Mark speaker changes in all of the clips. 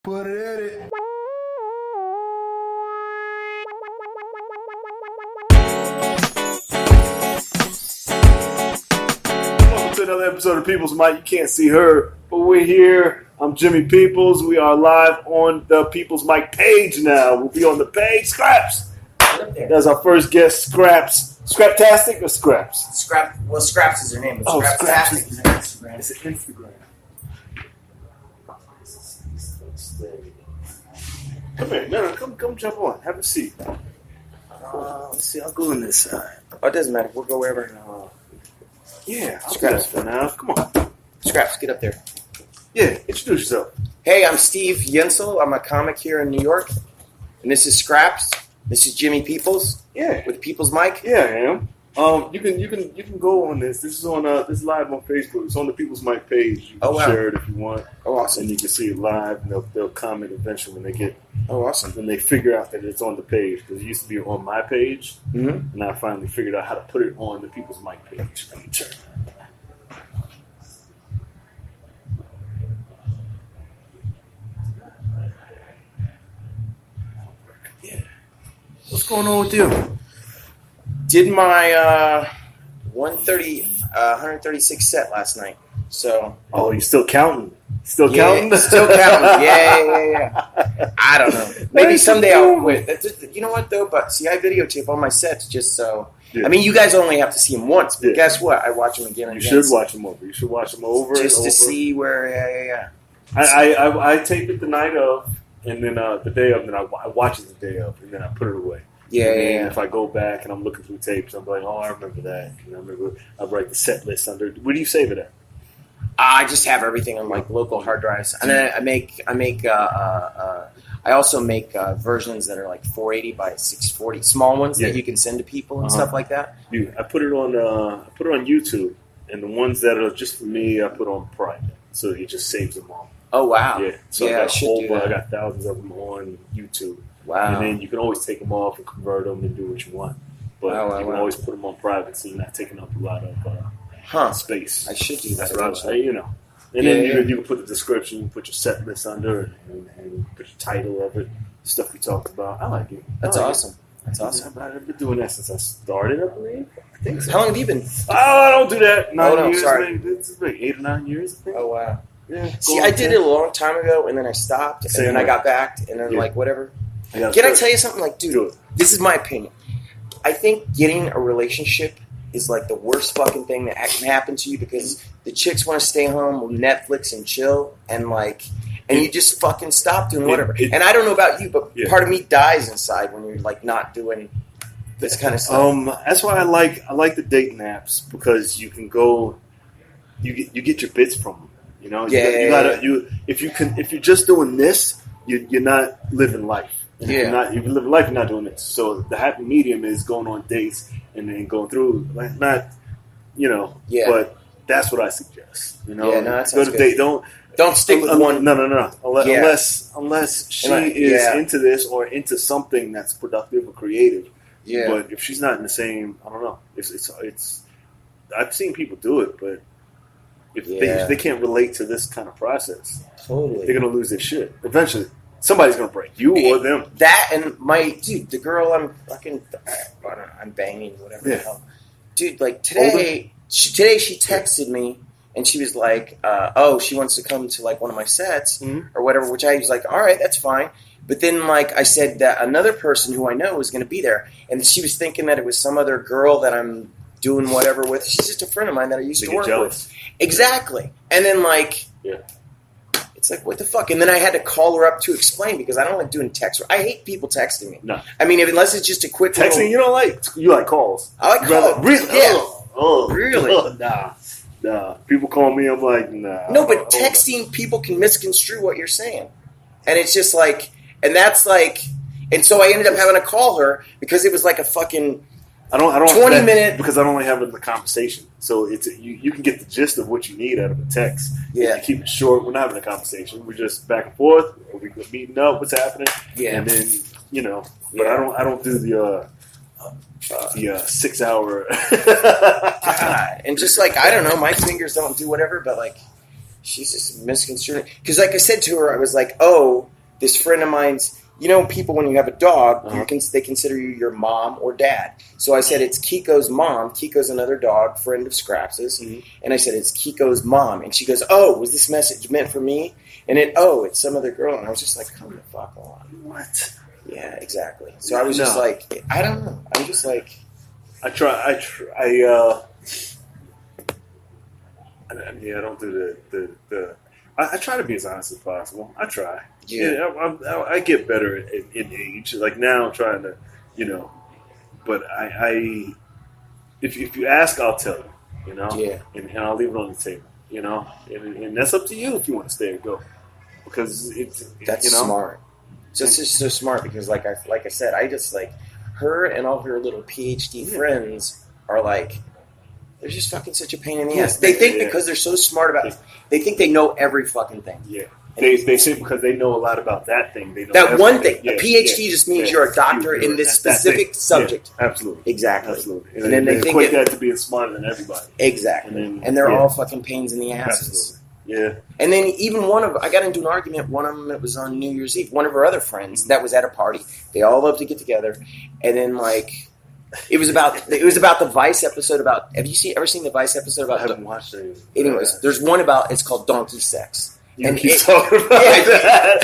Speaker 1: Put it in it. Welcome to another episode of People's Mic. You can't see her, but we're here. I'm Jimmy Peoples. We are live on the People's Mic page now. We'll be on the page. Scraps. That's our first guest, Scraps. Scraptastic or Scraps?
Speaker 2: Scraps is her name. But Scraptastic is her Instagram.
Speaker 1: It's an Instagram. Come here. No, come jump on. Have a seat. Let's see. I'll go on this side.
Speaker 2: Oh, it doesn't matter. We'll go wherever.
Speaker 1: Yeah, I'll
Speaker 2: Scraps
Speaker 1: for now. Come on.
Speaker 2: Scraps, get up there.
Speaker 1: Yeah, introduce yourself.
Speaker 2: Hey, I'm Steve Yensel. I'm a comic here in New York. And this is Scraps. This is Jimmy Peoples.
Speaker 1: Yeah.
Speaker 2: With People's Mic.
Speaker 1: Yeah, I am. You can go on this. This is on this is live on Facebook. It's on the People's Mic page. You can share it if you want.
Speaker 2: Oh, awesome.
Speaker 1: And you can see it live, and they'll comment eventually when they get.
Speaker 2: Oh, awesome.
Speaker 1: When they figure out that it's on the page, because it used to be on my page,
Speaker 2: Mm-hmm.
Speaker 1: and I finally figured out how to put it on the People's Mic page. Let me turn. Yeah. What's going on with you?
Speaker 2: Did my 136 set last night. So.
Speaker 1: Oh, you still counting? Still counting?
Speaker 2: Still counting. Yeah. I don't know. Maybe someday I'll quit. You know what, though? But see, I videotape all my sets just so. Yeah. I mean, you guys only have to see them once, but guess what? I watch them again and again.
Speaker 1: You should watch them over. You should watch them over
Speaker 2: just
Speaker 1: and over.
Speaker 2: To see where.
Speaker 1: I tape it the night of, and then the day of, and I watch it the day of, and then I put it away.
Speaker 2: Yeah.
Speaker 1: If I go back and I'm looking through tapes, I'm like, oh, I remember that. And I write the set list under. Where do you save it at?
Speaker 2: I just have everything on like local hard drives, and then I also make versions that are like 480 by 640, small ones that you can send to people and stuff like that.
Speaker 1: I put it on YouTube, and the ones that are just for me, I put on private, so it just saves them all.
Speaker 2: Oh wow!
Speaker 1: Yeah, so I got thousands of them on YouTube.
Speaker 2: Wow!
Speaker 1: And then you can always take them off and convert them and do what you want, but you can always put them on private, so you're not taking up a lot of space.
Speaker 2: I should do that.
Speaker 1: And then you can put the description, you can put your set list under, and put the title of it, stuff we talked about. I like it.
Speaker 2: That's awesome. That's awesome.
Speaker 1: I've been doing that since I started, I believe. I think so.
Speaker 2: How long have you been?
Speaker 1: Oh, I don't do that. 9 years.
Speaker 2: Sorry.
Speaker 1: It's like 8 or 9 years, I think.
Speaker 2: Oh, wow.
Speaker 1: Yeah.
Speaker 2: See, I did it a long time ago, and then I stopped, and then I got back, and then whatever. Can I tell you something? Like, dude, this is my opinion. I think getting a relationship is like the worst fucking thing that can happen to you because the chicks want to stay home with Netflix and chill and you just fucking stop doing whatever. And I don't know about you, but part of me dies inside when you're like not doing this kind of stuff.
Speaker 1: That's why I like the dating apps because you can go, you get your bits from them. You know, if you're just doing this, you're not living life. And if you're living life, you're not doing this. So the happy medium is going on dates and then going through, but that's what I suggest. Go to date. Don't stick with one. No. Unless she is into this or into something that's productive or creative. Yeah. But if she's not in the same, I don't know. It's. I've seen people do it, but if they can't relate to this kind of process,
Speaker 2: totally,
Speaker 1: they're gonna lose their shit eventually. Somebody's gonna break you or them.
Speaker 2: That and the girl I'm banging, whatever the hell. Dude, like today she texted me and she was like, she wants to come to like one of my sets or whatever, which I was like, all right, that's fine. But then like I said that another person who I know was going to be there, and she was thinking that it was some other girl that I'm doing whatever with. She's just a friend of mine that I used to work with. Exactly. And then it's like, what the fuck? And then I had to call her up to explain because I don't like doing text. I hate people texting me.
Speaker 1: No.
Speaker 2: I mean, unless it's just a quick
Speaker 1: texting, you don't like. You like calls.
Speaker 2: I like calls.
Speaker 1: Really?
Speaker 2: Yeah. Really?
Speaker 1: Nah. People call me, I'm like, nah.
Speaker 2: No, but texting, people can misconstrue what you're saying. And it's just like, and that's like, and so I ended up having to call her because it was like a fucking...
Speaker 1: I don't
Speaker 2: 20-minute
Speaker 1: because I don't like having the conversation. So it's you can get the gist of what you need out of a text.
Speaker 2: Yeah,
Speaker 1: you keep it short. We're not having a conversation. We're just back and forth. We're meeting up. What's happening?
Speaker 2: Yeah,
Speaker 1: and then but I don't do the 6 hour.
Speaker 2: God. And just like I don't know, my fingers don't do whatever, but like she's just misconstruing. Because like I said to her, I was like, oh, this friend of mine's, you know, people, when you have a dog, they consider you your mom or dad. So I said, it's Kiko's mom. Kiko's another dog, friend of Scraps's. Mm-hmm. And I said, it's Kiko's mom. And she goes, oh, was this message meant for me? And it's some other girl. And I was just like, come the fuck on.
Speaker 1: What?
Speaker 2: Yeah, exactly. So I was just like, I don't know. I'm just like...
Speaker 1: I don't do the I try to be as honest as possible. I try. Yeah. I get better in age. Like now I'm trying to, you know, but if you ask, I'll tell you, you know?
Speaker 2: Yeah.
Speaker 1: And I'll leave it on the table, you know? And that's up to you if you want to stay or go. Because
Speaker 2: that's, you know? Smart. It's just so smart because like I said, I just like her and all her little PhD friends are like, they're just fucking such a pain in the ass. They think because they're so smart about it, they think they know every fucking thing.
Speaker 1: Yeah. They say because they know a lot about that thing. They know
Speaker 2: that one thing. A PhD just means you're a doctor in this specific subject.
Speaker 1: Yeah, absolutely.
Speaker 2: Exactly.
Speaker 1: Absolutely. And then they equate that to being smarter than everybody.
Speaker 2: Exactly. And they're all fucking pains in the asses.
Speaker 1: Absolutely. Yeah.
Speaker 2: And then even I got into an argument, one of them, it was on New Year's Eve, one of her other friends that was at a party. They all love to get together. And then like... It was about the Vice episode about. Have you ever seen the Vice episode about?
Speaker 1: I haven't watched it.
Speaker 2: Anyways, there's one about. It's called Donkey Sex.
Speaker 1: You keep talking about that.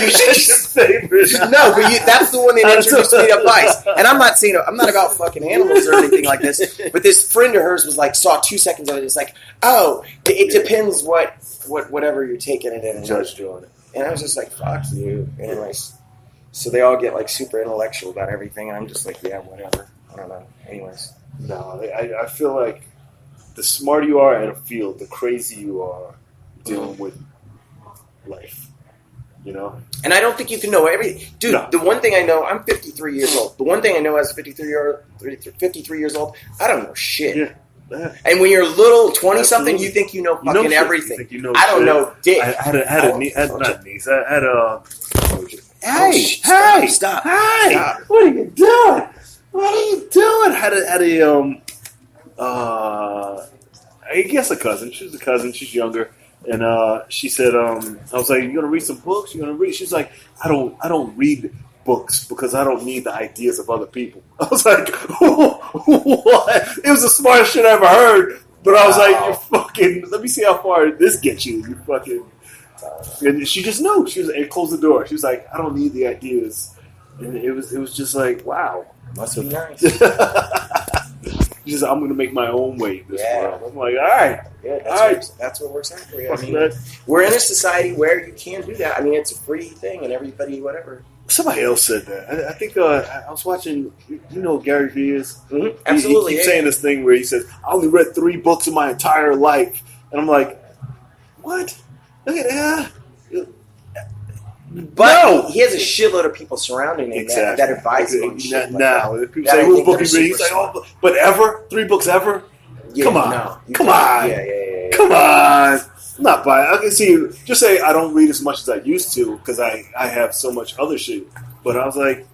Speaker 2: No, but that's the one that introduced me to Vice. And I'm not saying I'm not about fucking animals or anything like this. But this friend of hers was like saw 2 seconds of it. It's like, oh, it depends whatever you're taking it in.
Speaker 1: Judge doing it.
Speaker 2: And I was just like, fuck you. Anyways, so they all get like super intellectual about everything, and I'm just like, yeah, whatever. I don't know. Anyways.
Speaker 1: No, I feel like the smarter you are at a field, the crazier you are dealing with life. You know? And
Speaker 2: I don't think you can know everything. Dude, The one thing I know, I'm 53 years old. The one thing I know as a 53 years old, I don't know shit.
Speaker 1: Yeah.
Speaker 2: And when you're a little 20-something, you think you know fucking everything. I don't know dick.
Speaker 1: I had a niece. I had a...
Speaker 2: Hey! Stop.
Speaker 1: What are you doing? What are you doing? Had a I guess a cousin. She was a cousin. She's younger, and she said, I was like, "You gonna read some books? You gonna read?" She's like, "I don't read books because I don't need the ideas of other people." I was like, "What?" It was the smartest shit I ever heard. But I was like, "You fucking. Let me see how far this gets you. You fucking." And she just knew. She was. It closed the door. She was like, "I don't need the ideas." And it was just like, wow.
Speaker 2: Must be nice.
Speaker 1: She's like, I'm going to make my own way in this world. I'm like, all right.
Speaker 2: Yeah, that's what works out for you. I mean, we're in a society where you can do that. I mean, it's a free thing and everybody, whatever.
Speaker 1: Somebody else said that. I think I was watching, you know who Gary Vee is?
Speaker 2: Mm-hmm. Absolutely.
Speaker 1: He keeps saying this thing where he says, I only read 3 books in my entire life. And I'm like, what? Look at that.
Speaker 2: But he has a shitload of people surrounding him that advise him on shit.
Speaker 1: People say, whose book he read? He's like, oh, but ever? 3 books ever?
Speaker 2: Yeah,
Speaker 1: come on.
Speaker 2: No,
Speaker 1: come on.
Speaker 2: Yeah.
Speaker 1: Come on. I'm not buying. I can see you. Just say I don't read as much as I used to because I have so much other shit. But I was like,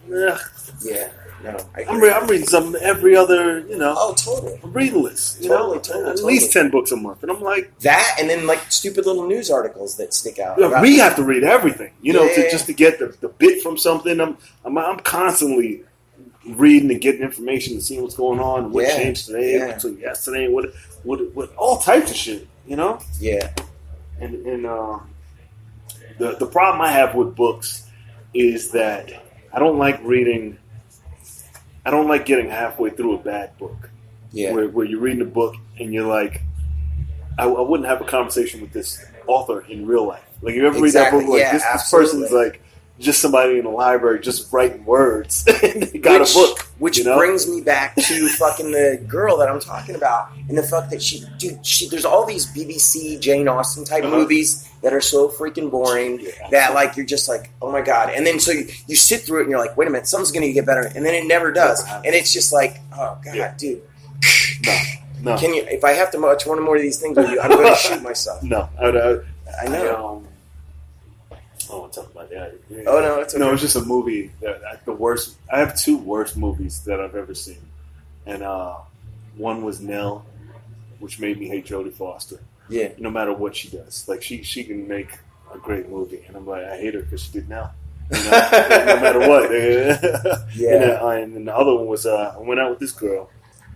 Speaker 2: yeah. No,
Speaker 1: I'm reading something every other, you know.
Speaker 2: Oh, totally.
Speaker 1: I'm reading list, totally. At least 10 books a month, and I'm like
Speaker 2: that, and then like stupid little news articles that stick out.
Speaker 1: We have to read everything, just to get the bit from something. I'm constantly reading and getting information and seeing what's going on, what changed today, between yesterday, what all types of shit, Yeah. And the problem I have with books is that I don't like reading. I don't like getting halfway through a bad book. Yeah. Where you're reading a book and you're like, I wouldn't have a conversation with this author in real life. Like, you ever read that book? Like, this person's like just somebody in the library just writing words and they got a book.
Speaker 2: Which brings me back to fucking the girl that I'm talking about and the fuck that she there's all these BBC Jane Austen type movies that are so freaking boring that like you're just like, oh my god. And then so you sit through it and you're like, wait a minute, something's gonna get better, and then it never does. And it's just like, oh god, dude. No. Can you? If I have to watch one more of these things with you, I'm going to shoot myself.
Speaker 1: No,
Speaker 2: I know.
Speaker 1: I won't talk about that.
Speaker 2: Oh no, it's okay.
Speaker 1: No, it's just a movie. The worst. I have 2 worst movies that I've ever seen, and one was Nell, which made me hate Jodie Foster.
Speaker 2: Yeah.
Speaker 1: No matter what she does, like she can make a great movie, and I'm like, I hate her because she did now. You know, no matter what.
Speaker 2: Yeah.
Speaker 1: And then the other one was I went out with this girl,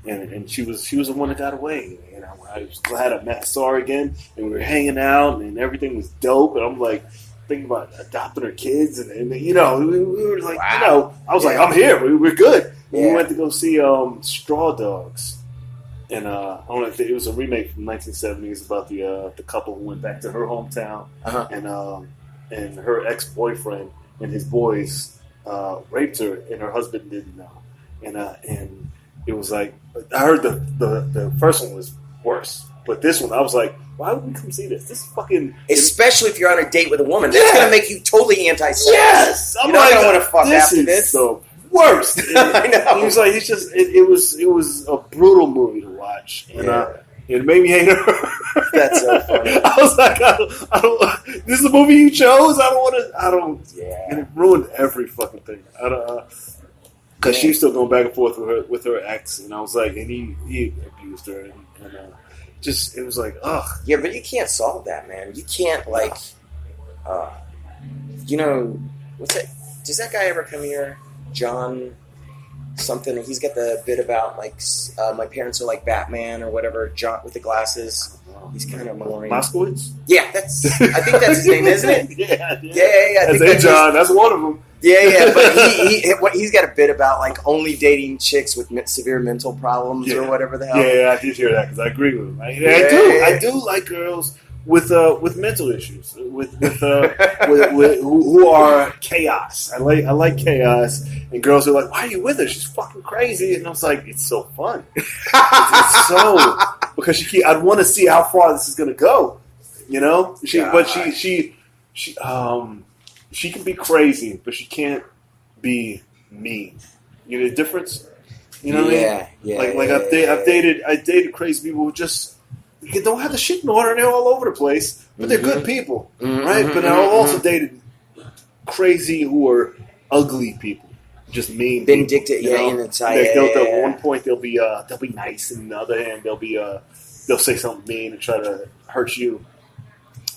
Speaker 1: and she was the one that got away. And I was glad I saw her again, and we were hanging out, and everything was dope. And I'm like thinking about adopting her kids, and we were like,
Speaker 2: wow.
Speaker 1: I was like, I'm here. We're good. Yeah. We went to go see Straw Dogs. And it was a remake from the 1970s about the couple who went back to her hometown, and her ex-boyfriend and his boys raped her, and her husband didn't know. And it was like, I heard the first one was worse, but this one I was like, why would we come see this? This is fucking.
Speaker 2: Especially if you're on a date with a woman, that's gonna make you totally anti-sex.
Speaker 1: Yes,
Speaker 2: I'm not gonna want to fuck after this.
Speaker 1: The worst. I know. He was like, it's just it was a brutal movie to watch, and it made me hate her.
Speaker 2: That's so funny.
Speaker 1: I was like, I don't. This is the movie you chose. I don't want to. I don't.
Speaker 2: Yeah.
Speaker 1: And it ruined every fucking thing. I don't. Because she's still going back and forth with her ex, and I was like, and he abused her, and just it was like, ugh.
Speaker 2: Yeah, but you can't solve that, man. You can't what's that? Does that guy ever come here? John something. He's got the bit about my parents are like Batman or whatever. John with the glasses. He's kind of boring.
Speaker 1: Moskowitz?
Speaker 2: Yeah, I think that's his name, isn't it?
Speaker 1: Yeah. That's John. That's one of them.
Speaker 2: Yeah. But he's got a bit about only dating chicks with severe mental problems or whatever the hell.
Speaker 1: Yeah, I did hear that because I agree with him. I do like girls with mental issues, with who are chaos. I like chaos, and girls are like, "Why are you with her? She's fucking crazy." And I was like, "It's so fun. it's so because I'd want to see how far this is going to go, She can be crazy, but she can't be mean. You know the difference? You know what I mean?
Speaker 2: Yeah.
Speaker 1: I've dated crazy people who just. You don't have the shit in order, and they're all over the place, but they're good people, right? But I've also dated crazy who are ugly people, just mean,
Speaker 2: vindictive,
Speaker 1: At one point they'll be nice, and on the other hand they'll say something mean and try to hurt you.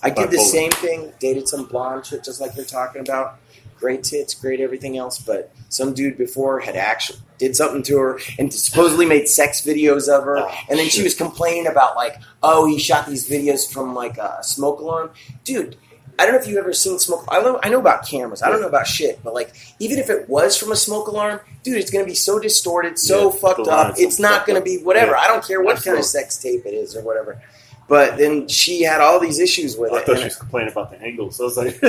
Speaker 2: I did the same thing. Dated some blonde chick, just like you're talking about. Great tits, great everything else, but some dude before had actually did something to her and supposedly made sex videos of her, and then she was complaining about he shot these videos from a smoke alarm. Dude, I don't know if you've ever seen smoke. I know about cameras. I don't know about shit, but even if it was from a smoke alarm, dude, it's gonna be so distorted, so fucked up. It's not gonna be whatever. I don't care what kind of sex tape it is or whatever. But then she had all these issues with it.
Speaker 1: I thought she was complaining about the angles. So I was like,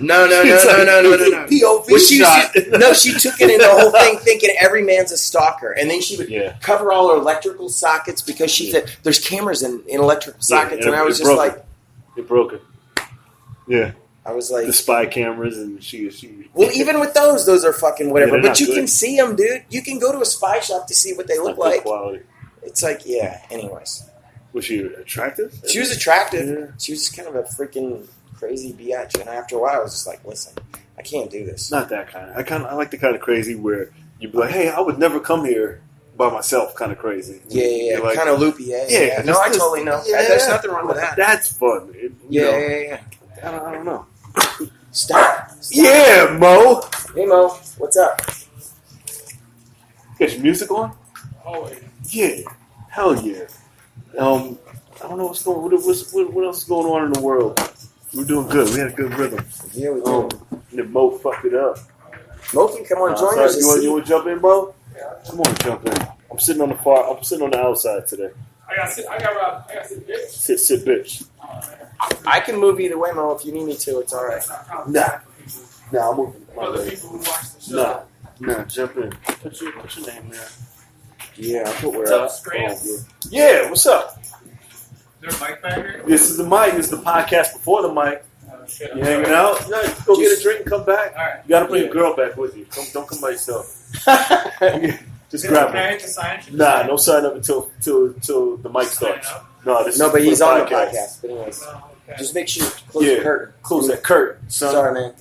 Speaker 2: no.
Speaker 1: POV shot.
Speaker 2: She took it in the whole thing thinking every man's a stalker. And then she would cover all her electrical sockets because she said there's cameras in electrical sockets. And I was just like...
Speaker 1: It broke it. Yeah.
Speaker 2: I was like...
Speaker 1: The spy cameras and she
Speaker 2: Well, even with those are fucking whatever. Yeah, but you can see them, dude. You can go to a spy shop to see what they look like.
Speaker 1: Quality.
Speaker 2: It's anyways.
Speaker 1: Was she attractive?
Speaker 2: She was attractive. Yeah. She was just kind of a freaking crazy biatch. And after a while, I was just like, listen, I can't do this.
Speaker 1: Not that kind. I like the kind of crazy where you'd be like, hey, I would never come here by myself kind of crazy.
Speaker 2: Yeah. Kind of loopy. Yeah. No, I totally know. Yeah. There's nothing wrong with that.
Speaker 1: That's fun.
Speaker 2: Yeah.
Speaker 1: I don't know.
Speaker 2: Stop.
Speaker 1: Yeah, Mo.
Speaker 2: Hey, Mo. What's up?
Speaker 1: Got your music on?
Speaker 3: Oh,
Speaker 1: yeah. Hell yeah. I don't know what else is going on in the world. We're doing good. We had a good rhythm.
Speaker 2: Yeah, we did.
Speaker 1: And Mo fucked it up.
Speaker 2: Mo can come on, join us.
Speaker 1: You want to jump in, Mo? Yeah. Come on, jump in. I'm sitting on the outside today.
Speaker 3: I got sit bitch.
Speaker 1: Sit bitch.
Speaker 2: I can move either way, Mo. If you need me to, it's all right.
Speaker 1: Nah, I'm moving.
Speaker 3: For the people who watch the show.
Speaker 1: Nah, jump in. Put your name there. Yeah, I put
Speaker 3: what's up, Scrams?
Speaker 1: Yeah, what's up?
Speaker 3: Is there a mic back here?
Speaker 1: This is the mic. This is the podcast before the mic. You hanging out? No, go get a drink and come back. All right. You got to bring a girl back with you. Don't come by yourself. Just grab her. Nah, no sign up until the mic starts. No,
Speaker 2: but he's on the podcast. But anyways, just make sure you close the curtain.
Speaker 1: Close that curtain, son.
Speaker 2: Sorry, man.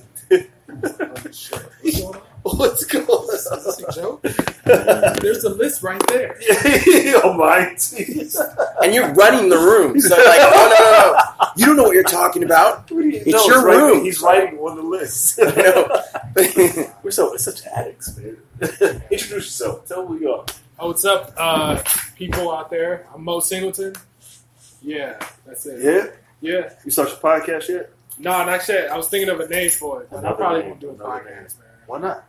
Speaker 1: What's going on?
Speaker 3: Is this a joke? There's a list right there.
Speaker 1: Oh my!
Speaker 2: and you're running the room. So like, no. You don't know what you're talking about. It's your room.
Speaker 1: He's writing on the list. We're such addicts, man. Introduce yourself. Tell who you are.
Speaker 3: Oh, what's up, people out there? I'm Mo Singleton. Yeah, that's it. Yeah.
Speaker 1: You start your podcast yet?
Speaker 3: No, not yet. I was thinking of a name for it, but I probably won't do a podcast, man.
Speaker 1: Why not?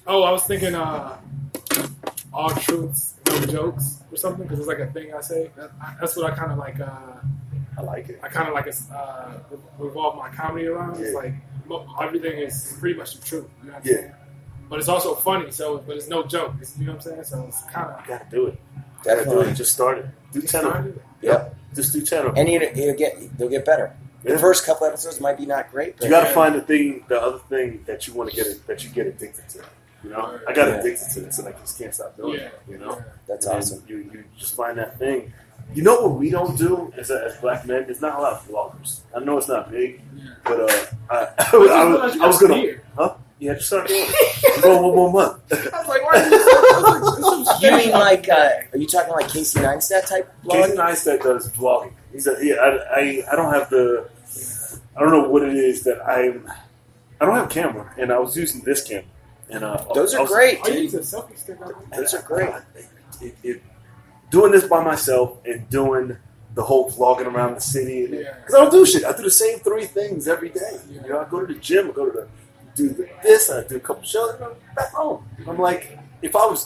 Speaker 3: Oh, I was thinking all truths, no jokes, or something, because it's like a thing I say. That's what I kind of like.
Speaker 1: I like it.
Speaker 3: I kind of like revolve my comedy around. Yeah. It's like everything is pretty much the truth. You know what I'm saying? But it's also funny. But it's no joke. You know what I'm saying? So it's kind of
Speaker 1: gotta do it. Gotta do it. Just start it. Do 10 of them.
Speaker 2: Yep.
Speaker 1: Just do 10 of them.
Speaker 2: And they'll get better. Yeah. The first couple episodes might be not great. But
Speaker 1: you got to find the other thing that you want to get that you get addicted to. You know, I got addicted to this, and I just can't stop doing it. You know,
Speaker 2: that's awesome.
Speaker 1: You just find that thing. You know what we don't do as black men? There's not a lot of vloggers. I know it's not big, but I was gonna. Huh? Yeah, just start doing it. Go 1 more month. I was like, why?
Speaker 2: You mean like? Are you talking like Casey Neistat type vlogging?
Speaker 1: Casey Neistat does vlogging. I don't have I don't know what it is that I don't have a camera, and I was using this camera. And
Speaker 2: those are great.
Speaker 3: I use a selfie stick.
Speaker 2: Those are great.
Speaker 1: Doing this by myself and doing the whole vlogging around the city, because I don't do shit. I do the same 3 things every day. You know, I go to the gym, I go to do this, I do a couple shows, and I'm back home. I'm like, if I was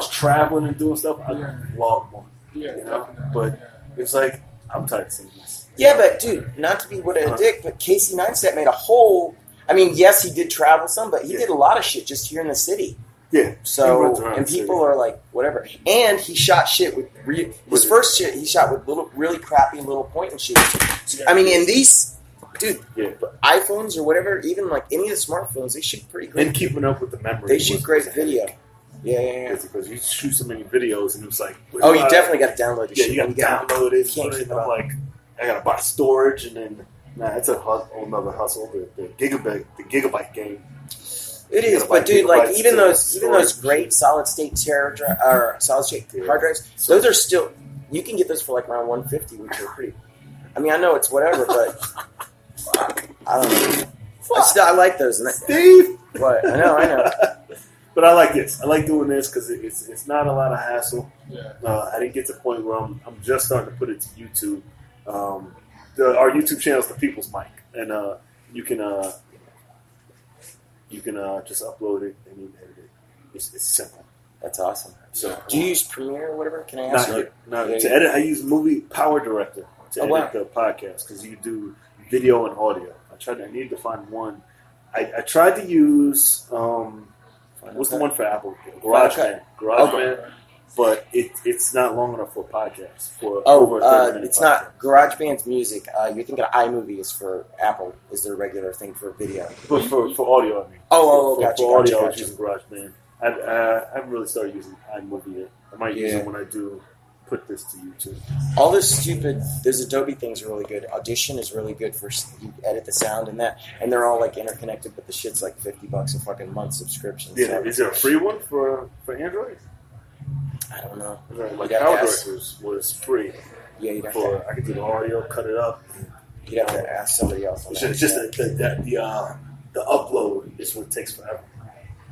Speaker 1: traveling and doing stuff, I'd vlog more.
Speaker 3: Yeah,
Speaker 1: you know, but it's like I'm tired of seeing this.
Speaker 2: Yeah, but dude, not to be what a dick, but Casey Neistat made a whole. I mean, yes, he did travel some, but he did a lot of shit just here in the city.
Speaker 1: Yeah.
Speaker 2: So, and people are like, whatever. And he shot shit with his first shit. He shot with really crappy little point and shit. I mean, in these, dude, iPhones or whatever, even like any of the smartphones, they shoot pretty great.
Speaker 1: And keeping up with the memory.
Speaker 2: They shoot great video. Yeah.
Speaker 1: Because you shoot so many videos, and it was like,
Speaker 2: you definitely got to download the shit.
Speaker 1: Yeah, you got to download it. I'm like, I got to buy storage, and then. Nah, it's a whole nother hustle. The gigabyte game.
Speaker 2: It is, but dude, like even those great solid state hard drives, those are still you can get those for like around $150, which are pretty. I mean, I know it's whatever, but I don't know. I like those.
Speaker 1: Steve,
Speaker 2: what? I know.
Speaker 1: But I like this. I like doing this because it's not a lot of hassle. Yeah. I didn't get to the point where I'm just starting to put it to YouTube. Our YouTube channel is The People's Mic, and you can just upload it and you edit it. It's simple.
Speaker 2: That's awesome. So, do you use Premiere or whatever? Can I ask you?
Speaker 1: To edit, I use Movie Power Director to edit the podcast because you do video and audio. I need to find one. I tried to use what's the one for Apple? GarageBand. But it's not long enough for a podcast. Over a 30-minute
Speaker 2: it's
Speaker 1: podcast.
Speaker 2: Not. GarageBand's music. You're thinking of iMovie is for Apple. Is their regular thing for video?
Speaker 1: But for audio, I mean.
Speaker 2: Gotcha.
Speaker 1: For audio, I was using GarageBand. I haven't really started using iMovie yet. I might use it when I do put this to YouTube.
Speaker 2: All this those Adobe things are really good. Audition is really good for you edit the sound and that, and they're all like interconnected. But the shit's like $50 a fucking month subscription.
Speaker 1: Yeah, is there a free one for Android?
Speaker 2: I don't know.
Speaker 1: Like Power Directors was free.
Speaker 2: Yeah, you'd have
Speaker 1: I could do the audio, cut it up.
Speaker 2: You'd have to ask somebody else.
Speaker 1: It's just the upload is what takes forever.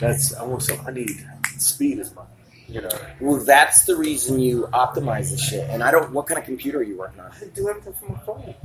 Speaker 1: I need speed as much. You know.
Speaker 2: Well, that's the reason you optimize the shit. And what kind of computer are you working on?
Speaker 1: I do everything from my phone.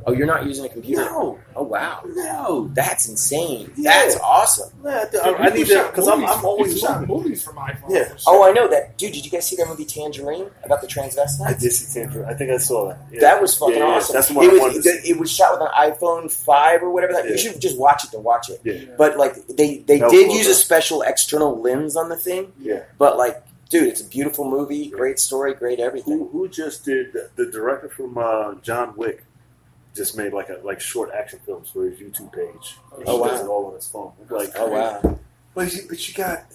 Speaker 2: Oh, you're not using a computer?
Speaker 1: No.
Speaker 2: Oh, wow.
Speaker 1: No.
Speaker 2: That's insane. Yeah. That's awesome.
Speaker 1: Yeah, I need that because I'm always
Speaker 3: shot movies from my phone.
Speaker 1: Yeah.
Speaker 3: Sure.
Speaker 2: Oh, I know that. Dude, did you guys see that movie Tangerine about the transvestites?
Speaker 1: I did see Tangerine. I think I saw that. Yeah.
Speaker 2: That was fucking awesome.
Speaker 1: That's what I wanted to see.
Speaker 2: It was shot with an iPhone 5 or whatever. You should just watch it to watch it.
Speaker 1: Yeah.
Speaker 2: But like they did use a special external lens on the thing.
Speaker 1: Yeah.
Speaker 2: But like, dude, it's a beautiful movie. Great story. Great everything.
Speaker 1: Who just did the director from John Wick? Just made like short action films for his YouTube page. He does it all on his phone. Like,
Speaker 2: wow!
Speaker 1: But you got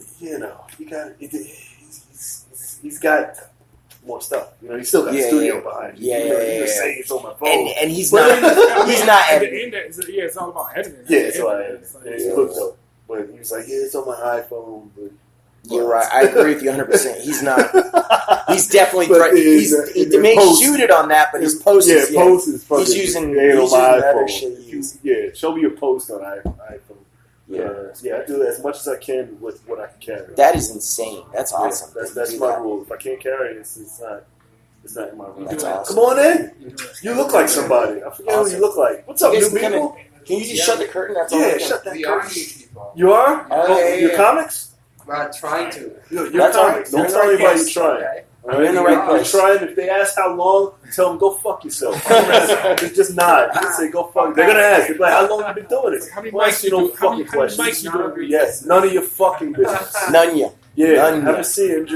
Speaker 1: he's got more stuff. You know, he's still got a studio behind.
Speaker 2: Yeah.
Speaker 1: Saying it's on my phone,
Speaker 2: and he's not editing.
Speaker 3: It's all about editing.
Speaker 1: Yeah, it's all about editing. He looked up, but he was like, it's on my iPhone. But
Speaker 2: You're right. I agree with you 100%. He's not. He's definitely. He may shoot it on that, but his post is. Yeah, post is fucking. He's using better shit.
Speaker 1: Show me your post on iPhone. I do that as much as I can with what I can carry.
Speaker 2: That is insane. That's awesome.
Speaker 1: That's my rule. If I can't carry it, it's not in my rule.
Speaker 2: That's awesome.
Speaker 1: Come on in. You look like somebody. I forget who you look like. What's up, new people?
Speaker 2: Can you just shut the curtain? That's all.
Speaker 1: Shut that curtain. You are? Your comics?
Speaker 4: I'm trying to.
Speaker 1: You're comics. Don't tell anybody you're trying. Okay.
Speaker 2: You're in the right place.
Speaker 1: You're trying. If they ask how long, tell them go fuck yourself. Just nod. Just say go fuck. They're gonna ask. They're like, how long have you been doing it?
Speaker 3: How many mics you do? How many mics you doing?
Speaker 1: Yes. None of your fucking business.
Speaker 2: None yet.
Speaker 1: Yeah. Haven't seen him.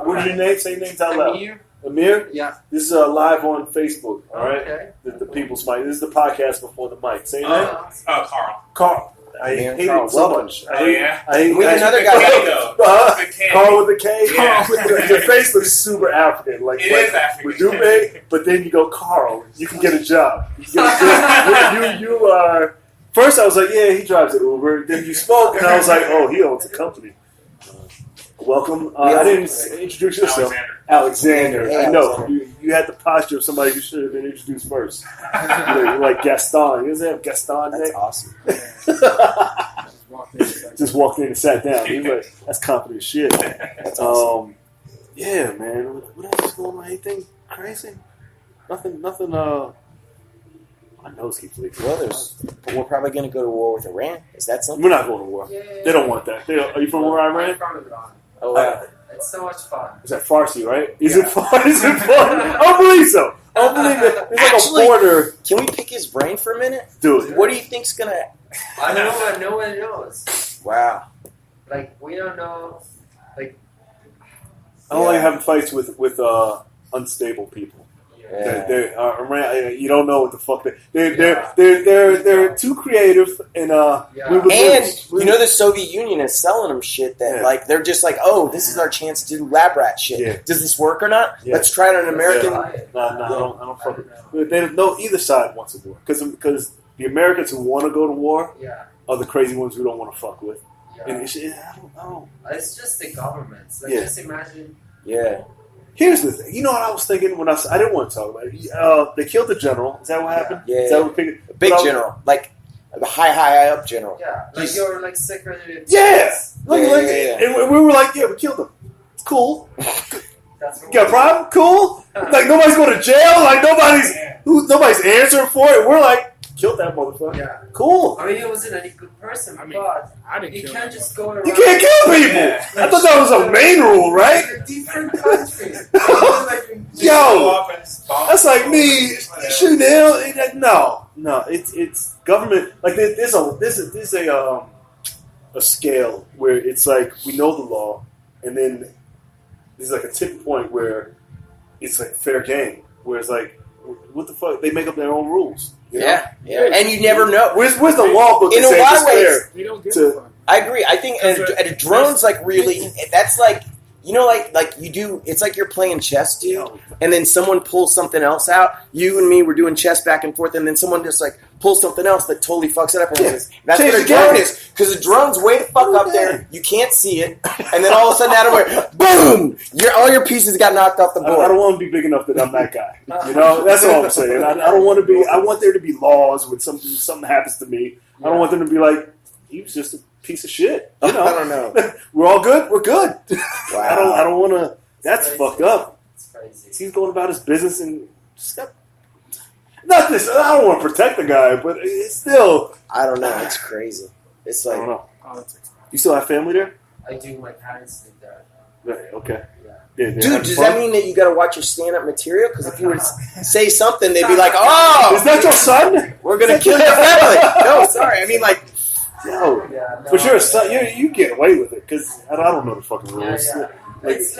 Speaker 1: What's your name? Say your names out loud. Amir?
Speaker 4: Yeah.
Speaker 1: This is live on Facebook. All right. Okay. The People's Mic. This is the podcast before the mic. Say your name. Carl. I hate it so much. I hate
Speaker 2: another guy.
Speaker 1: Carl with a K. Your face looks super African. It is African. With Dube, but then you go, Carl, you can get a job. You are. First I was like, yeah, he drives an Uber. Then you spoke, and I was like, oh, he owns a company. Welcome. I didn't introduce yourself. Alexander. I know. You had the posture of somebody who should have been introduced first. You're like Gaston. You doesn't have Gaston
Speaker 2: That's awesome.
Speaker 1: Just walked in and sat down. He was like, that's confident shit.
Speaker 2: That's awesome.
Speaker 1: Yeah, man. What else is going on? Anything crazy? Nothing, my nose keeps leaking.
Speaker 2: Well, we're probably going to go to war with Iran. Is that something?
Speaker 1: We're not going to war. Yeah. They don't want that. Are you from where Iran?
Speaker 4: I'm from Iran.
Speaker 2: Oh, wow.
Speaker 4: It's so much fun.
Speaker 1: Is that Farsi, right? Is it fun? I don't believe so. I don't believe it. There's
Speaker 2: actually,
Speaker 1: a border.
Speaker 2: Can we pick his brain for a minute?
Speaker 1: Do it.
Speaker 2: What do you think's going to...
Speaker 4: I know what no one knows.
Speaker 2: Wow.
Speaker 4: We don't know.
Speaker 1: I don't like having fights with unstable people. Yeah. You don't know what the fuck they're too creative and
Speaker 2: the Soviet Union is selling them shit that they're just like, oh, this is our chance to do lab rat shit. Yeah. Does this work or not? Yeah. Let's try it on an American.
Speaker 1: No, I don't fuck with. Either side wants a war because the Americans who want to go to war are the crazy ones who don't want to fuck with. Yeah. And I don't know.
Speaker 4: It's just the governments. Just imagine.
Speaker 2: Yeah.
Speaker 1: Here's the thing. You know what I was thinking when I didn't want to talk about it. They killed the general. Is that what happened?
Speaker 2: Yeah.
Speaker 1: Is that what
Speaker 2: big general, like the high up general.
Speaker 4: Yeah, like your secretary.
Speaker 1: And we were like, yeah, we killed him. It's cool. You got a problem? Cool. Like nobody's going to jail. Like nobody's answering for it. We're like, killed that motherfucker. Yeah. Cool.
Speaker 4: I mean, he wasn't any good person, but you can't just go around.
Speaker 1: You can't kill people. Yeah. I thought that was a main rule, right?
Speaker 4: Different countries.
Speaker 1: Yo, that's like me shooting him. No, it's government. Like there's a scale where it's like we know the law, and then there's like a tipping point where it's like fair game, where it's like, what the fuck? They make up their own rules. You know?
Speaker 2: Yeah, and you never know.
Speaker 1: Where's the law book?
Speaker 2: In a lot of ways, I agree. I think and a drone's like really. That's like like you do. It's like you're playing chess, dude. And then someone pulls something else out. You and me were doing chess back and forth, and then someone just like pulls something else that totally fucks it up. And that's what a drone is, because the drone's way the fuck up there. You can't see it, and then all of a sudden, out of nowhere, boom! All your pieces got knocked off the board.
Speaker 1: I don't want to be big enough that I'm that guy. That's all I'm saying. I don't want to be. I want there to be laws when something happens to me. I don't want them to be like, he was just a piece of shit.
Speaker 2: I don't know.
Speaker 1: We're all good. We're good.
Speaker 2: Wow.
Speaker 1: I don't want to. That's fucked up.
Speaker 4: It's crazy.
Speaker 1: He's going about his business and not this. I don't want to protect the guy, but it's still.
Speaker 2: I don't know. It's crazy. It's like.
Speaker 1: I don't know. You still have family there?
Speaker 4: I do. My parents live there.
Speaker 1: Right. Okay.
Speaker 4: Yeah.
Speaker 2: Dude, does that mean that you got to watch your stand-up material? Because if you were to say something, they'd be like, "Oh,
Speaker 1: is that your son?
Speaker 2: We're gonna kill your family." No, sorry. I mean, like.
Speaker 1: No, but you're a son. You get away with it because I don't know the fucking rules.
Speaker 4: Yeah. It's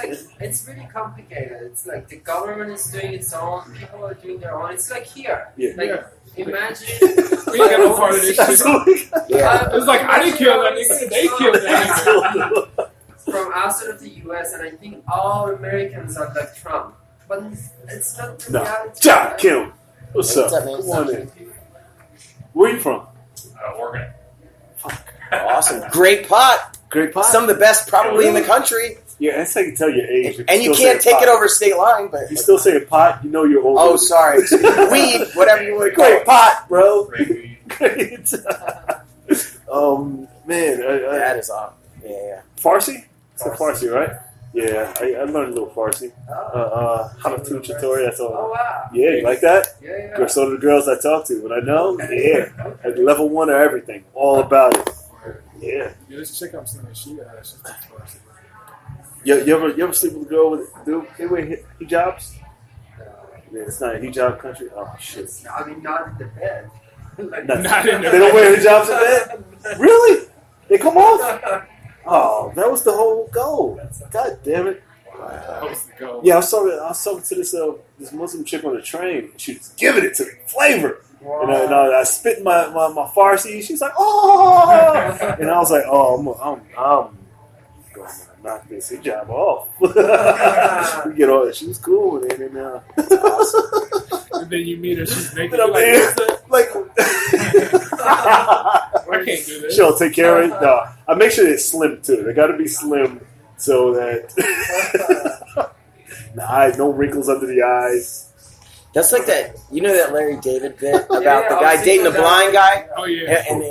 Speaker 4: really complicated. It's like the government is doing its own, people are doing their own. It's like here. Imagine.
Speaker 3: We got no part of this shit. It's like I didn't kill that nigga. They killed that nigga.
Speaker 4: From outside of the US, and I think all Americans are like Trump, but it's not the reality.
Speaker 1: John, Kim, what's up? Come on in. Where are you from?
Speaker 5: Oregon.
Speaker 2: Awesome. Great pot.
Speaker 1: Great pot.
Speaker 2: Some of the best probably in the country.
Speaker 1: Yeah, that's how you tell your age.
Speaker 2: And you can't take it over state line. But
Speaker 1: you still say pot, you know you're old.
Speaker 2: Oh, sorry. Weed, whatever you want to call it.
Speaker 1: Great pot, bro. Great. Man.
Speaker 2: That is awesome. Yeah.
Speaker 1: Farsi? It's a Farsi, right? Yeah, I learned a little Farsi. Hanatu Chatori, that's all.
Speaker 4: Oh, wow.
Speaker 1: Yeah, you like that?
Speaker 4: Yeah.
Speaker 1: So do the girls I talk to. When I know, yeah. At level 1 of everything. All about it. Yeah.
Speaker 3: Yeah, this chick I'm seeing, she's Farsi.
Speaker 1: You ever sleep with a girl with they wear hijabs? Yeah, it's not a hijab country. Oh shit!
Speaker 4: Not in the bed.
Speaker 3: Not in the
Speaker 1: They don't wear hijabs in bed. Really? They come off? Oh, that was the whole goal. God damn it!
Speaker 3: That was the goal.
Speaker 1: Yeah, I was talking to this Muslim chick on the train. And she was giving it to me, flavor. Wow. And I spit my Farsi. She's like, oh, and I was like, oh, I'm going to knock this hijab off. We get all that. She was cool with it, and
Speaker 3: awesome. And then you meet her, she's naked.
Speaker 1: Like,
Speaker 3: I can't do this.
Speaker 1: She'll take care of it. No, I make sure they're slim too. They got to be slim so that no wrinkles under the eyes.
Speaker 2: That's like that. You know that Larry David bit about the guy dating the blind guy?
Speaker 3: Oh yeah.
Speaker 2: And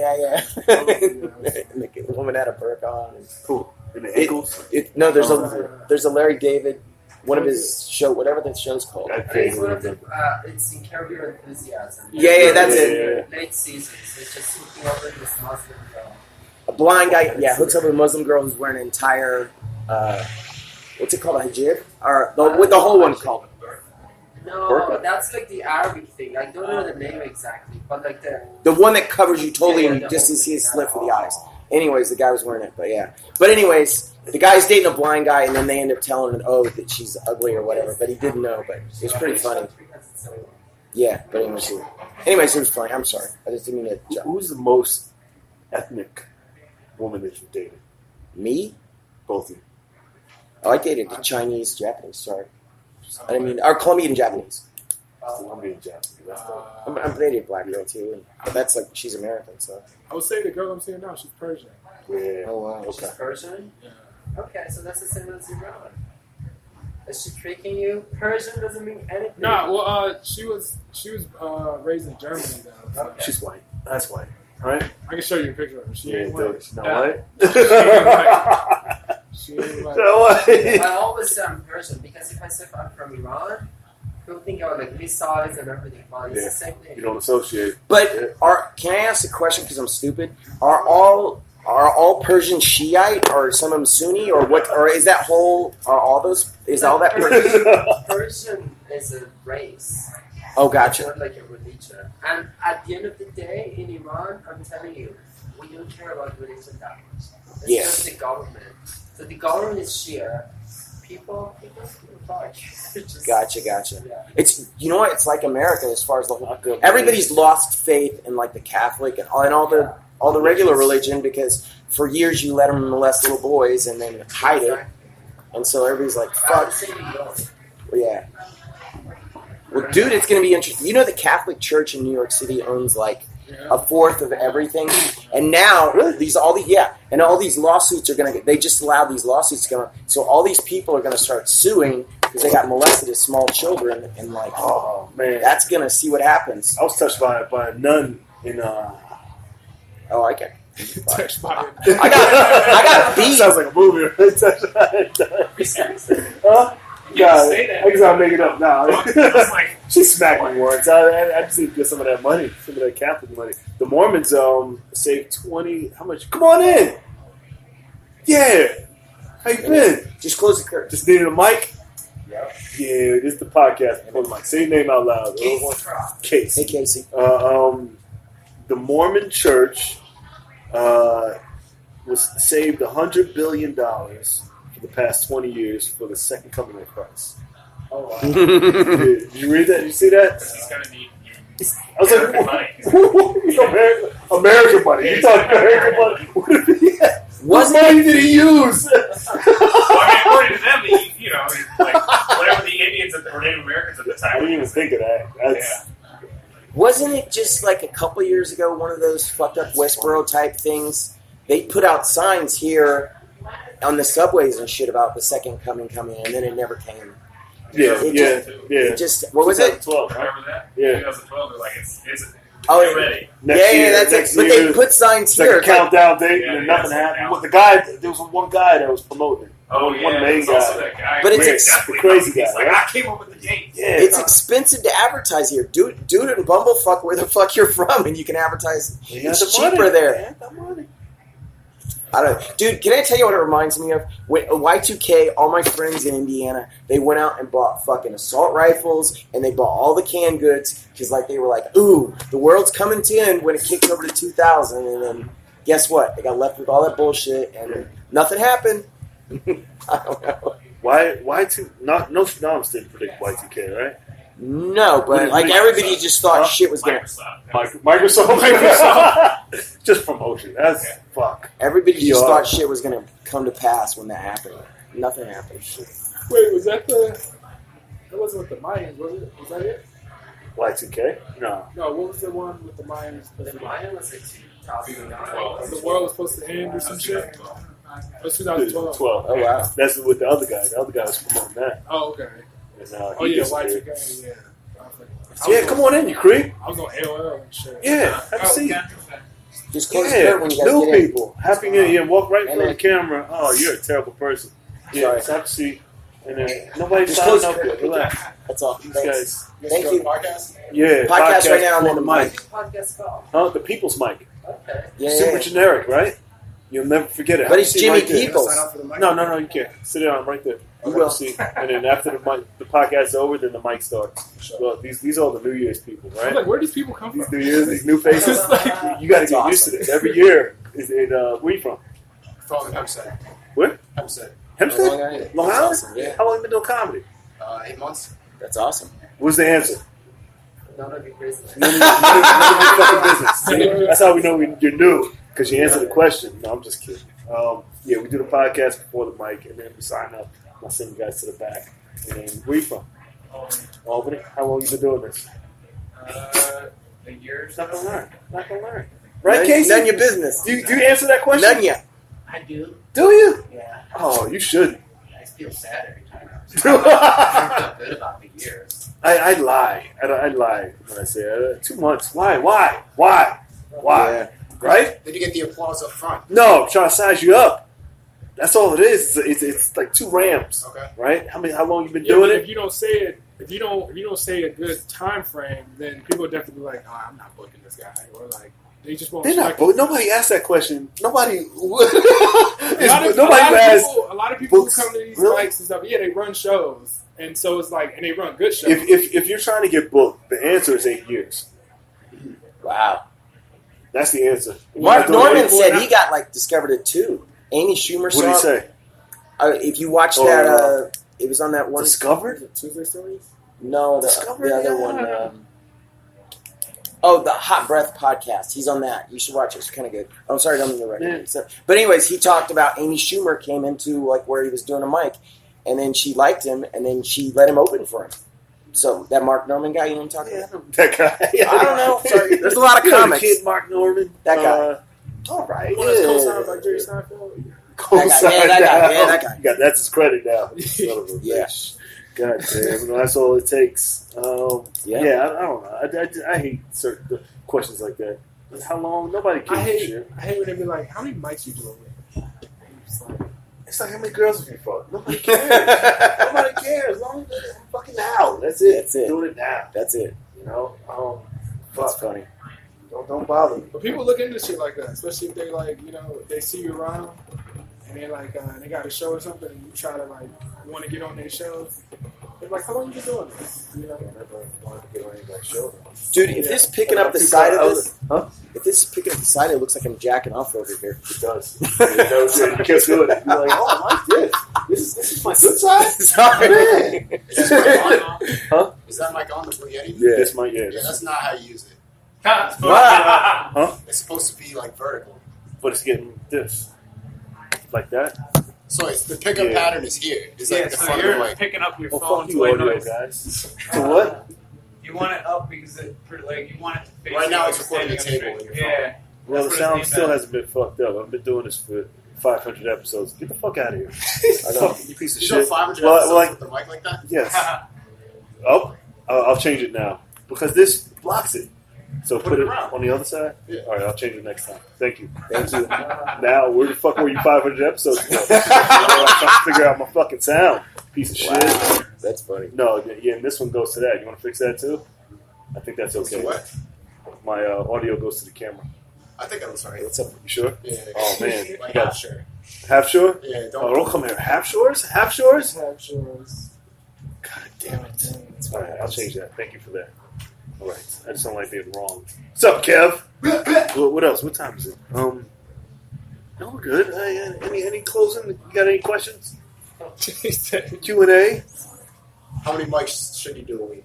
Speaker 2: the woman had a burqa on.
Speaker 1: Cool. In the ankles?
Speaker 2: No, there's a Larry David. One of his show, whatever the show's called.
Speaker 4: It's one of the. It's in Curb Your Enthusiasm.
Speaker 2: Yeah, that's it.
Speaker 4: Late season, so it's just hooking over this Muslim girl.
Speaker 2: A blind guy, hooks over a Muslim girl who's wearing an entire, what's it called, a hijab? Or with the whole one called.
Speaker 4: No, that's like the Arabic thing. I don't know the name exactly, but like
Speaker 2: the one that covers you totally and just you see a slit for the eyes. Anyways, the guy was wearing it, but yeah. But anyways, the guy's dating a blind guy, and then they end up telling him, that she's ugly or whatever. But he didn't know, but it was pretty funny. Yeah, but anyways, it was funny. I'm sorry. I just didn't mean to.
Speaker 1: Who's the most ethnic woman that you dated?
Speaker 2: Me?
Speaker 1: Both of you.
Speaker 2: Oh, I dated Chinese, Japanese, sorry. Or Colombian Japanese.
Speaker 1: Colombian Japanese.
Speaker 2: I'm dating a black girl too, but that's like she's American, so.
Speaker 3: I would say the girl I'm seeing now, she's Persian.
Speaker 1: Yeah.
Speaker 2: Oh wow. Okay.
Speaker 4: She's Persian?
Speaker 3: Yeah.
Speaker 4: Okay, so that's the same as Iran. Is she tricking you? Persian doesn't mean anything.
Speaker 3: No, well, she was raised in Germany though.
Speaker 1: Okay. She's white. That's white, right?
Speaker 3: I can show you a picture of her. She ain't white.
Speaker 1: She's not white.
Speaker 3: She ain't white.
Speaker 4: I always say I'm Persian because if I say I'm from Iran, people think I would like missiles and everything. But it's the same thing.
Speaker 1: You don't associate.
Speaker 2: But can I ask a question because I'm stupid? Are all Persian Shiite or some of them Sunni or what? Or is that whole? Are all those? Is all that
Speaker 4: Persian is a race.
Speaker 2: Oh, gotcha.
Speaker 4: It's not like a religion. And at the end of the day, in Iran, I'm telling you, we don't care about religion that much. It's just the government. So the government is Shia. People fuck.
Speaker 2: Gotcha.
Speaker 4: Yeah.
Speaker 2: It's it's like America as far as the whole. Everybody's lost faith in like the Catholic and all the regular religion because for years you let them molest little boys and then hide it, and so everybody's like, fuck. Well, yeah. Well, dude, it's going to be interesting. You know, the Catholic Church in New York City owns like a fourth of everything, and now all these lawsuits are going to. They just allowed these lawsuits to come up, so all these people are going to start suing because they got molested as small children, and like,
Speaker 1: oh man,
Speaker 2: that's going to see what happens.
Speaker 1: I was touched by a nun in.
Speaker 2: Oh, I get.
Speaker 3: Touched by
Speaker 2: it. I got beat.
Speaker 1: Sounds like a movie. Huh? God, I guess I'll make it up now. She smacked me once. I just need to get some of that money, some of that Catholic money. The Mormons saved 20. How much? Come on in. Yeah. How you been?
Speaker 2: Just close the curtain.
Speaker 1: Just needed a mic.
Speaker 2: Yep.
Speaker 1: Yeah, this is the podcast. Before the mic. Say your name out loud. Casey.
Speaker 2: Hey, Casey.
Speaker 1: The Mormon Church was saved $100 billion for the past 20 years for the second coming of Christ.
Speaker 4: Oh, wow.
Speaker 1: Did you read that? Did you see that?
Speaker 5: He's going to need
Speaker 1: I was like, American money. You talking American money? What money did he use?
Speaker 5: Well, according to them, whatever the Indians or Native Americans at the time.
Speaker 1: I didn't even think of that.
Speaker 2: Wasn't it just like a couple years ago, one of those fucked up Westboro type things they put out signs here on the subways and shit about the second coming, and then it never came. It just what was it?
Speaker 5: 2012. Remember that?
Speaker 1: Yeah.
Speaker 5: 2012. They're like it's
Speaker 2: get ready. That's it. But they put signs here.
Speaker 1: Like a countdown date, and nothing happened. Well, there was one guy that was promoting it. One main guy.
Speaker 2: But it's
Speaker 1: the crazy guy.
Speaker 5: Like, I came up with the date.
Speaker 2: Yeah, it's expensive to advertise here. Do it in Bumblefuck where the fuck you're from, and you can advertise. It's cheaper there. I don't, dude. Can I tell you what it reminds me of? When Y2K, all my friends in Indiana, they went out and bought fucking assault rifles, and they bought all the canned goods because, like, they were like, "Ooh, the world's coming to end when it kicks over to 2000." And then, guess what? They got left with all that bullshit, and nothing happened. I don't know.
Speaker 1: Why Nostradamus didn't predict Y2K, right?
Speaker 2: No, but like everybody just thought shit was gonna
Speaker 1: Microsoft. Just promotion. That's fuck.
Speaker 2: Everybody just thought shit was gonna come to pass when that happened. Nothing happened.
Speaker 3: Wait, was that the? That wasn't with the Mayans, was it? Was that it?
Speaker 1: Y2K? No.
Speaker 3: No, what was the one with the Mayans?
Speaker 4: The Mayan was like 2009.
Speaker 3: The world was supposed to end or some shit? It was 2012.
Speaker 1: Oh, wow. That's with the other guy. The other guy was promoting that.
Speaker 3: Oh, okay.
Speaker 1: And,
Speaker 3: Y2K, yeah.
Speaker 1: Yeah, come on in, you creep.
Speaker 3: I was on AOL and shit.
Speaker 1: Yeah, have a seat.
Speaker 2: Just close the door when you guys
Speaker 1: new
Speaker 2: get
Speaker 1: people. Happy New Year. Walk right in front of the camera. Oh, you're a terrible person. Yeah, have a seat. And then nobody signing up yet. Relax.
Speaker 2: That's all.
Speaker 1: These guys.
Speaker 2: Thank you.
Speaker 3: Podcast?
Speaker 1: Yeah.
Speaker 2: Podcast right now.
Speaker 1: On the mic.
Speaker 4: Podcast call.
Speaker 1: Huh? The people's mic.
Speaker 4: Okay.
Speaker 2: Yeah.
Speaker 1: Super generic, right? You'll never forget it.
Speaker 2: But it's Jimmy
Speaker 1: right
Speaker 2: Peoples.
Speaker 1: No, you can't. Sit down right there.
Speaker 2: You will.
Speaker 1: See. And then after the podcast is over, then the mic starts. Well, these are all the New Year's people, right?
Speaker 3: I'm like, where do these people come from?
Speaker 1: These New Year's, these new faces. You got to get used to this. Every year. Where you from?
Speaker 6: From Hempstead.
Speaker 1: Where?
Speaker 6: Hempstead.
Speaker 1: Hempstead? Long Island?
Speaker 2: Awesome, yeah.
Speaker 1: How long have you been doing comedy?
Speaker 6: 8 months.
Speaker 2: That's awesome.
Speaker 1: What's the answer?
Speaker 4: None of your business.
Speaker 1: None of your fucking business. See? That's how we know you're new, because you answer the question. No, I'm just kidding. Yeah, we do the podcast before the mic, and then we sign up. I'll send you guys to the back. And then where you from? Albany. How long you been doing this?
Speaker 5: A year.
Speaker 1: Not gonna learn. Right, Casey?
Speaker 2: None of your business.
Speaker 1: Do you answer that question?
Speaker 2: None yet.
Speaker 4: I do.
Speaker 1: Do you?
Speaker 4: Yeah.
Speaker 1: Oh, you should.
Speaker 4: I feel sad every time. I feel good about the years.
Speaker 1: I lie. I lie when I say 2 months. Why?
Speaker 2: Yeah.
Speaker 1: Right?
Speaker 6: Did you get the applause up front?
Speaker 1: No, I'm trying to size you up. That's all it is. It's like 2 Rams.
Speaker 6: Okay.
Speaker 1: Right? How long you been doing it?
Speaker 3: If you don't say it, if you don't say a good time frame, then people will definitely be like, "Oh, I'm not booking this guy," or like they just won't.
Speaker 1: They're not. Nobody asked that question. Nobody.
Speaker 3: A lot of people who come to these mics and stuff, yeah, they run shows, and so it's like, and they run good shows.
Speaker 1: If you're trying to get booked, the answer is 8 years.
Speaker 2: Wow.
Speaker 1: That's the answer.
Speaker 2: Mark Norman said he got discovered at 2. Amy Schumer saw.
Speaker 1: What did he say?
Speaker 2: If you watch that, it was on that one.
Speaker 1: Discovered?
Speaker 3: Tuesday Stories?
Speaker 2: No, the other one. The Hot Breath podcast. He's on that. You should watch it. It's kind of good. I'm sorry, I don't mean to recommend it. But anyways, he talked about Amy Schumer came into where he was doing a mic, and then she liked him, and then she let him open for him. So that Mark Norman guy, you know what I'm talking about?
Speaker 1: That guy.
Speaker 2: I don't know. Sorry. There's a lot of comics.
Speaker 1: Kid Mark Norman.
Speaker 2: That guy.
Speaker 1: All right.
Speaker 3: One of those co-signs like Jerry Seinfeld.
Speaker 2: That guy.
Speaker 1: That's his credit now.
Speaker 2: Yeah.
Speaker 1: God damn, that's all it takes. I don't know. I hate certain questions like that. How long? Nobody cares.
Speaker 3: I hate when they be like, "How many mics you do a week?"
Speaker 1: It's like, how many girls have you fucked? Nobody cares. Nobody cares. As long as it's fucking now. That's it. Doing it now.
Speaker 2: That's it.
Speaker 1: You know?
Speaker 2: That's funny.
Speaker 1: Don't bother me.
Speaker 3: But people look into shit like that, especially if they they see you around and they they got a show or something and you try to want to get on their shows. They're like, how long you been doing this?
Speaker 1: I never wanted to get on anybody's show.
Speaker 2: Dude, if this is picking up the side of this, if this is picking up the side, it looks like I'm jacking off over here.
Speaker 1: It does. You can't do it. You're like, oh, I like this. This is my good side?
Speaker 2: Sorry.
Speaker 6: Is that mic on? Huh? Is that mic on the Blue Yeti?
Speaker 1: Yeah, it's my
Speaker 6: Yeah, that's not how you use it.
Speaker 1: Huh?
Speaker 6: It's supposed to be vertical.
Speaker 1: But it's getting this. Like that?
Speaker 6: So it's the pickup pattern is here. It's the front
Speaker 5: you're
Speaker 6: of the mic.
Speaker 5: picking up your
Speaker 1: Well,
Speaker 5: phone
Speaker 1: fuck you, audio guys. So what?
Speaker 5: You want it up because you want it to face
Speaker 6: Right now it's
Speaker 5: like
Speaker 6: recording the
Speaker 5: standing
Speaker 6: table
Speaker 5: up
Speaker 6: with
Speaker 5: straight.
Speaker 6: your phone.
Speaker 1: Well, the sound still hasn't been fucked up. I've been doing this for 500 episodes. Get the fuck out of here. I know. You piece of shit.
Speaker 6: You know 500 episodes with the mic like that?
Speaker 1: Yes. I'll change it now. Because this blocks it. So put it on the other side?
Speaker 6: Yeah.
Speaker 1: All right, I'll change it next time. Thank you.
Speaker 2: Thank you.
Speaker 1: Now, where the fuck were you 500 episodes ago? I'm trying to figure out my fucking sound. Piece of shit.
Speaker 2: That's funny.
Speaker 1: No, yeah, and this one goes to that. You want to fix that too? I think that's okay.
Speaker 6: What?
Speaker 1: My audio goes to the camera.
Speaker 6: I think I was right.
Speaker 2: What's up?
Speaker 1: You sure?
Speaker 6: Yeah.
Speaker 1: Oh, man.
Speaker 6: Like half sure.
Speaker 1: Half sure?
Speaker 6: Yeah,
Speaker 1: don't come here. Half shores? Half shores?
Speaker 3: Half shores.
Speaker 1: God damn it. All right, I'll change that. Thank you for that. All right. I just don't like being wrong. What's up, Kev? What else? What time is it? No, we're good. Any closing? You got any questions? Q&A?
Speaker 6: How many mics should you do a week?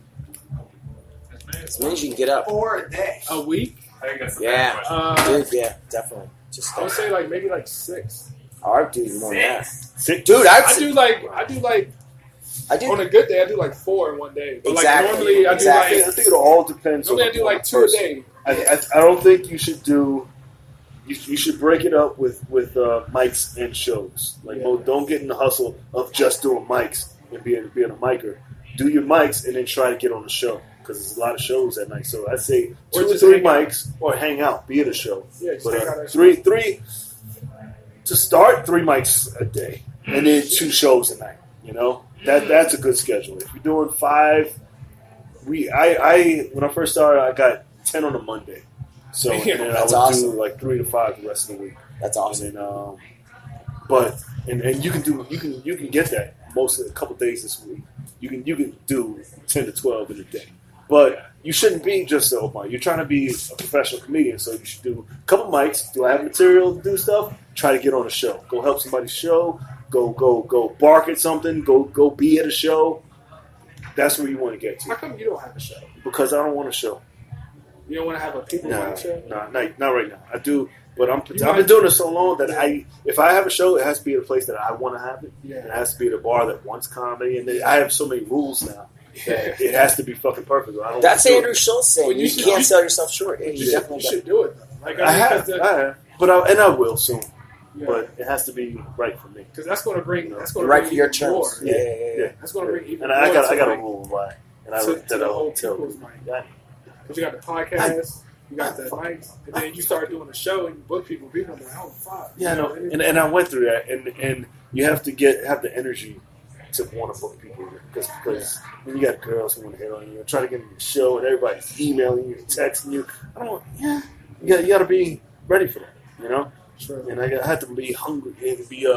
Speaker 2: As many as you can get up.
Speaker 6: 4 a day.
Speaker 3: A week?
Speaker 5: I think that's the
Speaker 2: Yeah.
Speaker 5: best question.
Speaker 2: Dude, yeah, definitely. Just
Speaker 3: I would say like maybe like 6.
Speaker 2: I would do more than that.
Speaker 1: Six?
Speaker 2: Dude,
Speaker 3: I do like on a good day I do like 4 in one day. But
Speaker 2: Exactly.
Speaker 3: like normally I do like
Speaker 1: I think it all depends on
Speaker 3: normally I do like 2 a day.
Speaker 1: I don't think you should do. You should break it up with mics and shows. Like, don't get in the hustle of just doing mics and being a micer. Do your mics and then try to get on the show because there's a lot of shows at night. So I'd say 2 or 3 mics or hang out, be at a show.
Speaker 3: Yeah, just
Speaker 1: but
Speaker 3: hang out at a
Speaker 1: three to start 3 mics a day and then 2 shows a night. You know that's a good schedule. If you're doing 5, when I first started I got 10 on a Monday. So and then I would do like 3 to 5 the rest of the week.
Speaker 2: That's awesome.
Speaker 1: And then you can get that most of a couple days this week. You can do 10 to 12 in a day. But you shouldn't be just an open mic. You're trying to be a professional comedian, so you should do a couple mics. Do I have material to do stuff? Try to get on a show. Go help somebody's show. Go bark at something. Go be at a show. That's where you want to get to.
Speaker 3: How come you don't have a show?
Speaker 1: Because I don't want a show.
Speaker 3: You don't want to have a people show?
Speaker 1: No, not right now. I do, but I've been doing it so long that if I have a show, it has to be at a place that I want to have it.
Speaker 3: Yeah.
Speaker 1: It has to be at a bar that wants comedy, and I have so many rules now that it has to be fucking perfect.
Speaker 2: That's Andrew Schultz saying. You can't sell yourself short.
Speaker 3: You should do it, though. Like,
Speaker 1: I have, but I will soon.
Speaker 3: Yeah.
Speaker 1: But it has to be right for me.
Speaker 3: Because that's going to bring
Speaker 2: right for your terms.
Speaker 3: More. Yeah. That's going to bring even
Speaker 1: and
Speaker 3: more.
Speaker 1: I got a rule why, and I looked at
Speaker 3: whole people's mind. But you got the podcast, you got the mics, and then you start doing a show and you book people. People are like, oh fuck.
Speaker 1: Yeah, no, and I went through that, and you have to have the energy to want to book people because when you got girls who want to hit on you, try to get in the show, and everybody's emailing you, texting you. You got to be ready for that, you know.
Speaker 3: Sure.
Speaker 1: And I had to be hungry and be in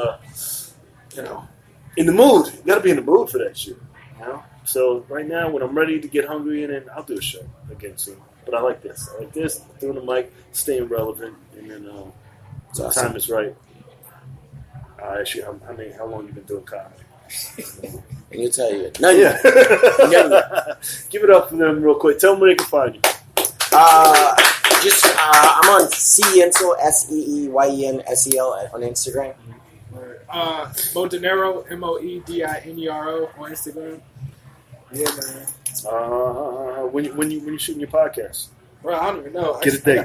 Speaker 1: the mood. You got to be in the mood for that shit, you know. So right now, when I'm ready to get hungry, and then I'll do a show again soon. But I like this. Doing the mic, staying relevant, and then the time is right. How long you been doing comedy?
Speaker 2: And you'll tell you.
Speaker 1: Give it up for them real quick. Tell them where they can find you.
Speaker 2: I'm on Yensel, SEEYENSEL on Instagram.
Speaker 3: Modinero, MOEDINERO on Instagram. Yeah, man.
Speaker 1: When you shooting your podcast?
Speaker 3: Bro, I don't even know.
Speaker 1: Get a date.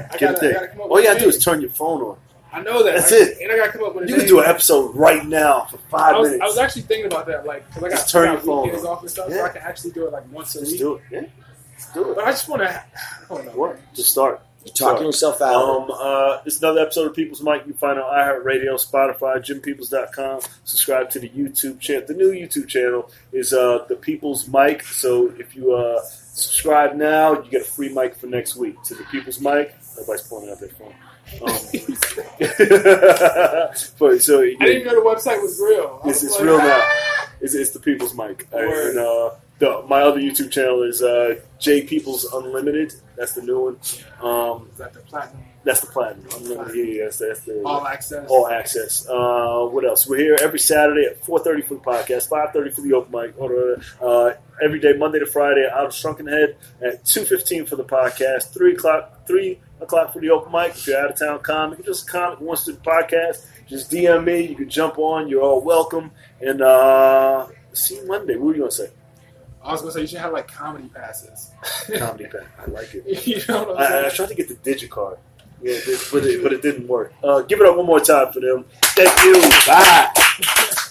Speaker 1: All you gotta do is turn your phone on.
Speaker 3: I know that.
Speaker 1: That's it.
Speaker 3: And I gotta come up with a
Speaker 1: You can do an episode right now for 5 minutes.
Speaker 3: I was actually thinking about that, like, because I got
Speaker 1: turn your phone
Speaker 3: weekends off and stuff, so I can actually do it like once a week.
Speaker 1: Do it. Yeah. Let's do it.
Speaker 3: But I just want to. I don't know.
Speaker 1: What? Just start.
Speaker 2: You're talking yourself out.
Speaker 1: This is another episode of People's Mic. You can find it on iHeartRadio, Spotify, JimPeoples.com. Subscribe to the YouTube channel. The new YouTube channel is The People's Mic. So if you subscribe now, you get a free mic for next week. To The People's Mic. Everybody's pulling out their phone. So
Speaker 3: I didn't know the website was real.
Speaker 1: It's real now. It's The People's Mic. My other YouTube channel is J People's Unlimited. That's the new one.
Speaker 3: Is that the platinum?
Speaker 1: That's the platinum. Unlimited. Yeah, that's the
Speaker 3: all access.
Speaker 1: All access. What else? We're here every Saturday at 4:30 for the podcast, 5:30 for the open mic. Every day, Monday to Friday, out of Shrunken Head at 2:15 for the podcast, 3 o'clock for the open mic. If you're out of town comic, just a comic who wants to do the podcast, just DM me. You can jump on. You're all welcome. And see you Monday. What were you gonna say?
Speaker 3: I was gonna say you should have like comedy passes.
Speaker 1: Comedy pass. I like it.
Speaker 3: You know what I'm saying?
Speaker 1: I tried to get the DigiCard. but it didn't work. Give it up one more time for them. Thank you. Bye.